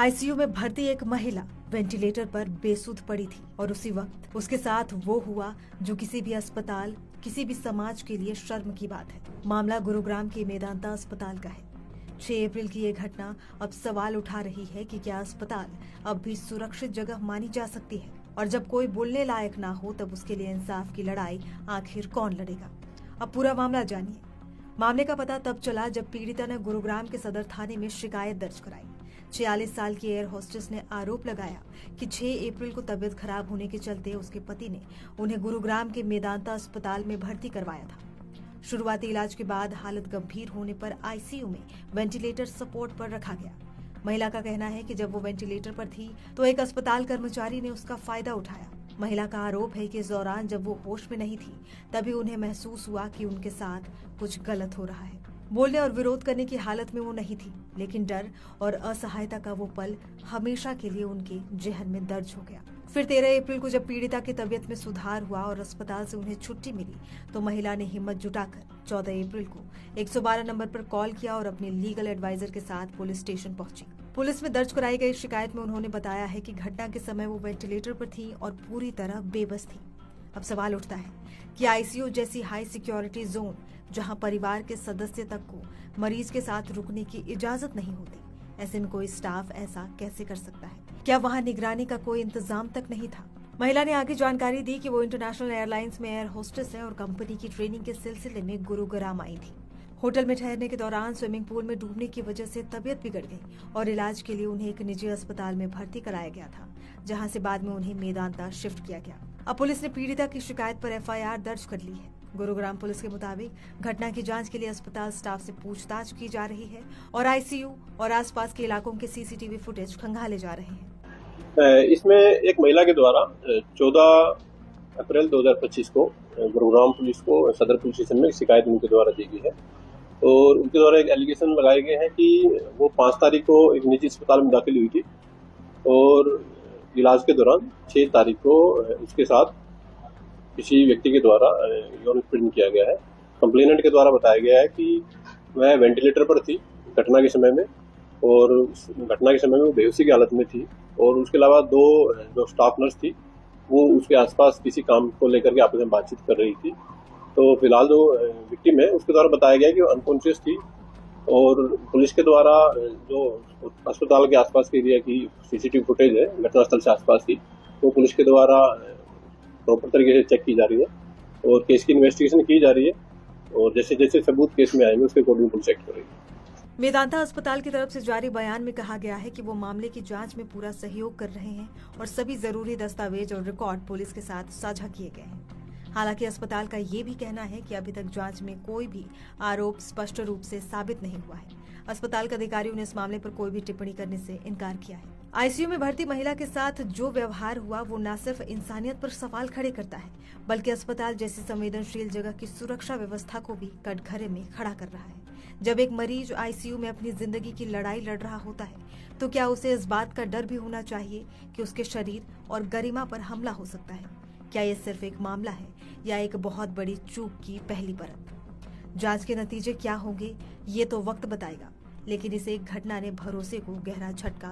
ICU में भर्ती एक महिला वेंटिलेटर पर बेसुध पड़ी थी और उसी वक्त उसके साथ वो हुआ जो किसी भी अस्पताल, किसी भी समाज के लिए शर्म की बात है। मामला गुरुग्राम के मेदांता अस्पताल का है। 6 अप्रैल की ये घटना अब सवाल उठा रही है कि क्या अस्पताल अब भी सुरक्षित जगह मानी जा सकती है, और जब कोई बोलने लायक ना हो तब उसके लिए इंसाफ की लड़ाई आखिर कौन लड़ेगा। अब पूरा मामला जानिए। मामले का पता तब चला जब पीड़िता ने गुरुग्राम के सदर थाने में शिकायत दर्ज कराई। 46 साल की एयर होस्टेस ने आरोप लगाया कि 6 अप्रैल को तबीयत खराब होने के चलते उसके पति ने उन्हें गुरुग्राम के मेदांता अस्पताल में भर्ती करवाया था। शुरुआती इलाज के बाद हालत गंभीर होने पर आईसीयू में वेंटिलेटर सपोर्ट पर रखा गया। महिला का कहना है कि जब वो वेंटिलेटर पर थी तो एक अस्पताल कर्मचारी ने उसका फायदा उठाया। महिला का आरोप है कि इस दौरान जब वो होश में नहीं थी तभी उन्हें महसूस हुआ कि उनके साथ कुछ गलत हो रहा है। बोलने और विरोध करने की हालत में वो नहीं थी, लेकिन डर और असहायता का वो पल हमेशा के लिए उनके जहन में दर्ज हो गया। फिर 13 अप्रैल को जब पीड़िता की तबीयत में सुधार हुआ और अस्पताल से उन्हें छुट्टी मिली तो महिला ने हिम्मत जुटाकर 14 अप्रैल को 112 नंबर पर कॉल किया और अपने लीगल एडवाइजर के साथ पुलिस स्टेशन पहुंची। पुलिस में दर्ज कराई गई शिकायत में उन्होंने बताया है कि घटना के समय वो वेंटिलेटर पर थी और पूरी तरह बेबस थी। अब सवाल उठता है कि आईसीयू जैसी हाई सिक्योरिटी जोन, जहां परिवार के सदस्य तक को मरीज के साथ रुकने की इजाजत नहीं होती, ऐसे में कोई स्टाफ ऐसा कैसे कर सकता है? क्या वहां निगरानी का कोई इंतजाम तक नहीं था? महिला ने आगे जानकारी दी कि वो इंटरनेशनल एयरलाइंस में एयर होस्टेस है और कंपनी की ट्रेनिंग के सिलसिले में गुरुग्राम आई थी। होटल में ठहरने के दौरान स्विमिंग पूल में डूबने की वजह से तबीयत बिगड़ गई और इलाज के लिए उन्हें एक निजी अस्पताल में भर्ती कराया गया था, जहां से बाद में उन्हें मेदांता शिफ्ट किया गया। अब पुलिस ने पीड़िता की शिकायत पर एफआईआर दर्ज कर ली है। गुरुग्राम पुलिस के मुताबिक घटना की जांच के लिए अस्पताल स्टाफ से पूछताछ की जा रही है और आईसीयू और आसपास के इलाकों के सीसीटीवी फुटेज खंगाले जा रहे हैं। इसमें एक महिला के द्वारा 14 अप्रैल 2025 को गुरुग्राम पुलिस को सदर पुलिस स्टेशन में शिकायत उनके द्वारा दी गई है और उनके द्वारा एक एलिगेशन लगाए गए हैं कि वो 5 तारीख को एक निजी अस्पताल में दाखिल हुई थी और इलाज के दौरान 6 तारीख को उसके साथ किसी व्यक्ति के द्वारा यौन उत्पीड़न किया गया है। कंप्लेनेंट के द्वारा बताया गया है कि वह वेंटिलेटर पर थी घटना के समय में और घटना के समय में वो बेहोशी की हालत में थी और उसके अलावा 2 जो स्टाफ नर्स थी वो उसके आसपास किसी काम को लेकर के आपस में बातचीत कर रही थी। तो फिलहाल जो विक्टिम है उसके द्वारा बताया गया कि वो अनकॉन्शियस थी और पुलिस के द्वारा जो अस्पताल के आसपास के एरिया की सीसीटीवी फुटेज है घटनास्थल से आसपास की, वो पुलिस के द्वारा प्रॉपर तरीके से चेक की जा रही है और केस की इन्वेस्टिगेशन की जा रही है और जैसे जैसे सबूत केस में आएंगे उसके अकॉर्डिंग पुलिस एक्ट करेगी। मेदांता अस्पताल की तरफ से जारी बयान में कहा गया है कि वो मामले की जांच में पूरा सहयोग कर रहे हैं और सभी जरूरी दस्तावेज और रिकॉर्ड पुलिस के साथ साझा किए गए हैं। हालांकि अस्पताल का ये भी कहना है कि अभी तक जांच में कोई भी आरोप स्पष्ट रूप से साबित नहीं हुआ है। अस्पताल के अधिकारियों ने इस मामले पर कोई भी टिप्पणी करने से इनकार किया है। आईसीयू में भर्ती महिला के साथ जो व्यवहार हुआ वो न सिर्फ इंसानियत पर सवाल खड़े करता है, बल्कि अस्पताल जैसी संवेदनशील जगह की सुरक्षा व्यवस्था को भी कटघरे में खड़ा कर रहा है। जब एक मरीज आईसीयू में अपनी जिंदगी की लड़ाई लड़ रहा होता है तो क्या उसे इस बात का डर भी होना चाहिए कि उसके शरीर और गरिमा पर हमला हो सकता है? क्या ये सिर्फ एक मामला है या एक बहुत बड़ी चूक की पहली परत? जांच के नतीजे क्या होंगे ये तो वक्त बताएगा, लेकिन इस एक घटना ने भरोसे को गहरा झटका